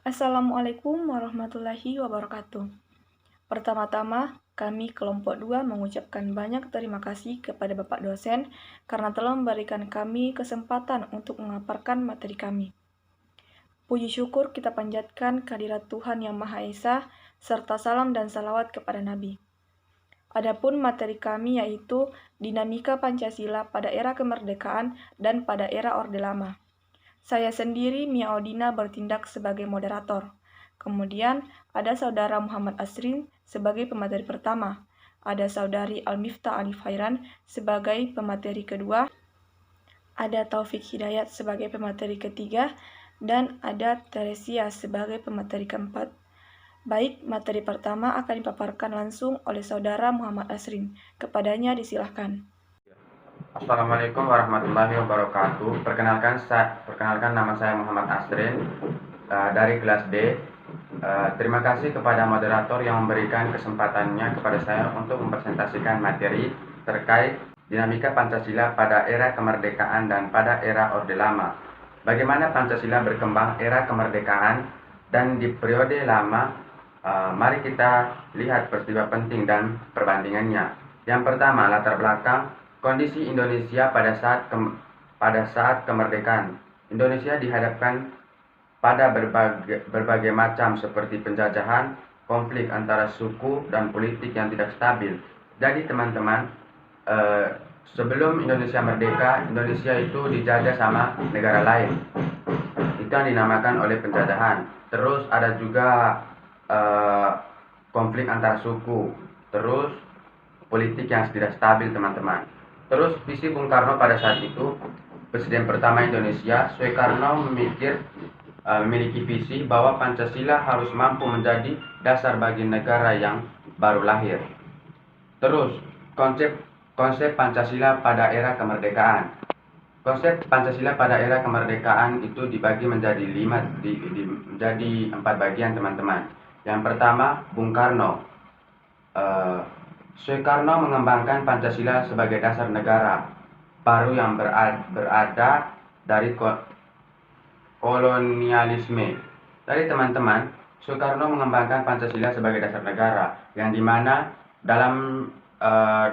Assalamualaikum warahmatullahi wabarakatuh. Pertama-tama, kami kelompok 2 mengucapkan banyak terima kasih kepada Bapak dosen karena telah memberikan kami kesempatan untuk memaparkan materi kami. Puji syukur kita panjatkan kehadirat Tuhan Yang Maha Esa, serta salam dan salawat kepada Nabi. Adapun materi kami yaitu dinamika Pancasila pada era kemerdekaan dan pada era Orde Lama. Saya sendiri, Mia Odina, bertindak sebagai moderator. Kemudian ada Saudara Muhammad Asrin sebagai pemateri pertama, ada Saudari Almiftah Alif Hairan sebagai pemateri kedua, ada Taufik Hidayat sebagai pemateri ketiga, dan ada Teresia sebagai pemateri keempat. Baik, materi pertama akan dipaparkan langsung oleh Saudara Muhammad Asrin. Kepadanya disilahkan. Assalamualaikum warahmatullahi wabarakatuh. Perkenalkan nama saya Muhammad Asrin dari kelas D. Terima kasih kepada moderator yang memberikan kesempatannya kepada saya untuk mempresentasikan materi terkait dinamika Pancasila pada era kemerdekaan dan pada era Orde Lama. Bagaimana Pancasila berkembang era kemerdekaan dan di periode lama. Mari kita lihat peristiwa penting dan perbandingannya. Yang pertama, latar belakang kondisi Indonesia pada saat kemerdekaan. Indonesia dihadapkan pada berbagai macam seperti penjajahan, konflik antara suku, dan politik yang tidak stabil. Jadi teman-teman, sebelum Indonesia merdeka, Indonesia itu dijajah sama negara lain. Itu yang dinamakan oleh penjajahan. Terus ada juga konflik antara suku. Terus politik yang tidak stabil, teman-teman. Terus visi Bung Karno pada saat itu, Presiden pertama Indonesia, Soekarno memiliki visi bahwa Pancasila harus mampu menjadi dasar bagi negara yang baru lahir. Terus konsep Pancasila pada era kemerdekaan. Konsep Pancasila pada era kemerdekaan itu dibagi menjadi menjadi 4 bagian, teman-teman. Yang pertama, Bung Karno. Soekarno mengembangkan Pancasila sebagai dasar negara baru yang berada dari kolonialisme. Jadi teman-teman, Soekarno mengembangkan Pancasila sebagai dasar negara, yang dimana dalam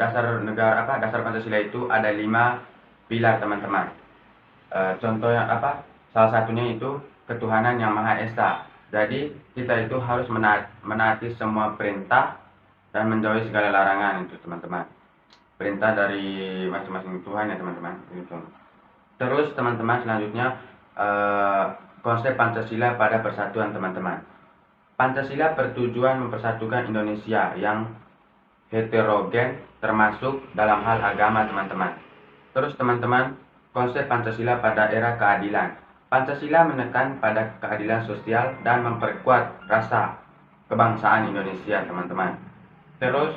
dasar Pancasila itu ada 5 pilar, teman-teman. Contohnya salah satunya itu ketuhanan yang Maha Esa. Jadi kita itu harus menaati semua perintah dan menjauhi segala larangan, itu teman-teman. Perintah dari masing-masing Tuhan ya, teman-teman. Terus teman-teman, selanjutnya konsep Pancasila pada persatuan, teman-teman. Pancasila bertujuan mempersatukan Indonesia yang heterogen termasuk dalam hal agama, teman-teman. Terus teman-teman, konsep Pancasila pada era keadilan. Pancasila menekan pada keadilan sosial dan memperkuat rasa kebangsaan Indonesia, teman-teman. Terus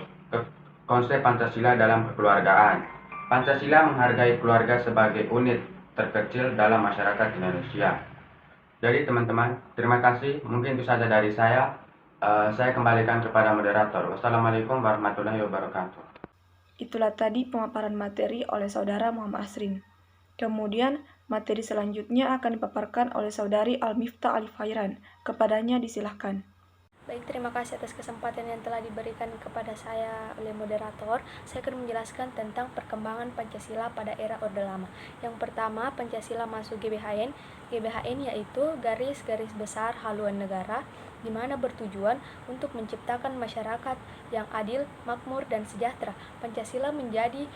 konsep Pancasila dalam kekeluargaan. Pancasila menghargai keluarga sebagai unit terkecil dalam masyarakat Indonesia. Jadi teman-teman, terima kasih. Mungkin itu saja dari saya. Saya kembalikan kepada moderator. Wassalamualaikum warahmatullahi wabarakatuh. Itulah tadi pemaparan materi oleh Saudara Muhammad Asrin. Kemudian materi selanjutnya akan dipaparkan oleh Saudari Almiftah Alif Hairan. Kepadanya disilahkan. Baik, terima kasih atas kesempatan yang telah diberikan kepada saya oleh moderator. Saya akan menjelaskan tentang perkembangan Pancasila pada era Orde Lama. Yang pertama, Pancasila masuk GBHN. GBHN yaitu garis-garis besar haluan negara, di mana bertujuan untuk menciptakan masyarakat yang adil, makmur, dan sejahtera. Pancasila menjadi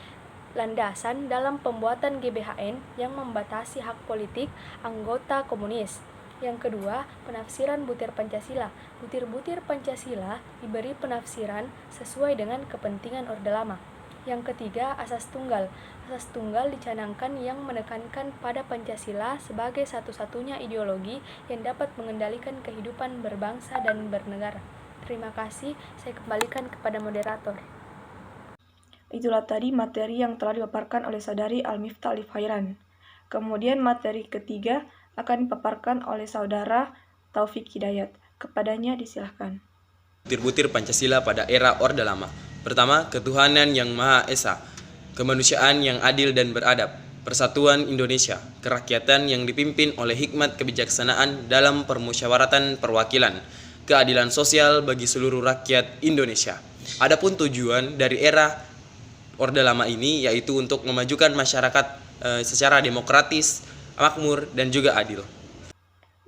landasan dalam pembuatan GBHN yang membatasi hak politik anggota komunis. Yang kedua, penafsiran butir Pancasila. Butir-butir Pancasila diberi penafsiran sesuai dengan kepentingan Orde Lama. Yang ketiga, asas tunggal. Asas tunggal dicanangkan yang menekankan pada Pancasila sebagai satu-satunya ideologi yang dapat mengendalikan kehidupan berbangsa dan bernegara. Terima kasih, saya kembalikan kepada moderator. Itulah tadi materi yang telah dipaparkan oleh Saudari Almiftah Alif Hairan. Kemudian materi ketiga akan dipaparkan oleh Saudara Taufik Hidayat. Kepadanya disilahkan. Butir-butir Pancasila pada era Orde Lama. Pertama, ketuhanan yang Maha Esa, kemanusiaan yang adil dan beradab, Persatuan Indonesia, kerakyatan yang dipimpin oleh hikmat kebijaksanaan dalam permusyawaratan perwakilan, keadilan sosial bagi seluruh rakyat Indonesia. Adapun tujuan dari era Orde Lama ini yaitu untuk memajukan masyarakat secara demokratis, makmur, dan juga adil.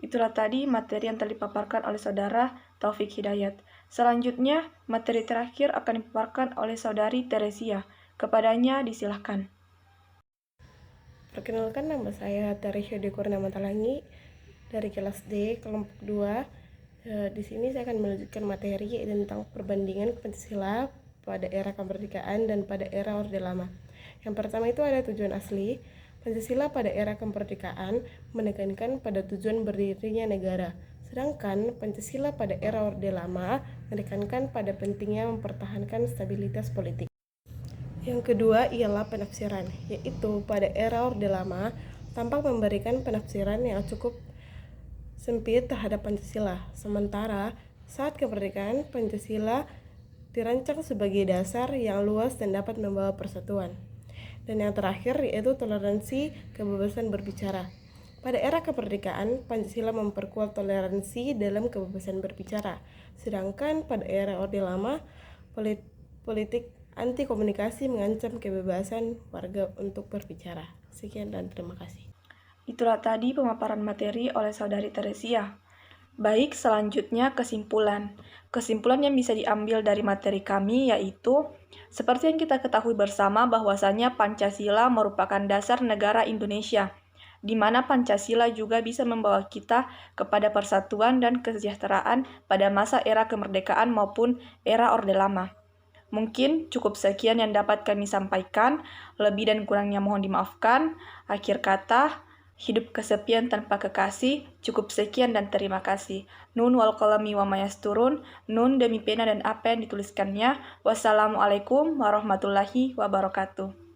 Itulah tadi materi yang telah dipaparkan oleh Saudara Taufik Hidayat. Selanjutnya, materi terakhir akan dipaparkan oleh Saudari Teresia. Kepadanya disilahkan. Perkenalkan, nama saya Teresia Dekornama Talangi dari kelas D kelompok 2. Di sini saya akan melanjutkan materi tentang perbandingan Pancasila pada era kemerdekaan dan pada era Orde Lama. Yang pertama itu ada tujuan asli. Pancasila pada era kemerdekaan menekankan pada tujuan berdirinya negara, sedangkan Pancasila pada era Orde Lama menekankan pada pentingnya mempertahankan stabilitas politik. Yang kedua ialah penafsiran, yaitu pada era Orde Lama tampak memberikan penafsiran yang cukup sempit terhadap Pancasila. Sementara saat kemerdekaan, Pancasila dirancang sebagai dasar yang luas dan dapat membawa persatuan. Dan yang terakhir yaitu toleransi kebebasan berbicara. Pada era kemerdekaan, Pancasila memperkuat toleransi dalam kebebasan berbicara. Sedangkan pada era Orde Lama, politik anti komunikasi mengancam kebebasan warga untuk berbicara. Sekian dan terima kasih. Itulah tadi pemaparan materi oleh Saudari Teresia. Baik, selanjutnya kesimpulan. Kesimpulan yang bisa diambil dari materi kami yaitu, seperti yang kita ketahui bersama bahwasannya Pancasila merupakan dasar negara Indonesia, di mana Pancasila juga bisa membawa kita kepada persatuan dan kesejahteraan pada masa era kemerdekaan maupun era Orde Lama. Mungkin cukup sekian yang dapat kami sampaikan, lebih dan kurangnya mohon dimaafkan. Akhir kata, hidup kesepian tanpa kekasih, cukup sekian dan terima kasih. Nun wal qalami wa mayasturun, nun demi pena dan apa yang dituliskannya. Wassalamualaikum warahmatullahi wabarakatuh.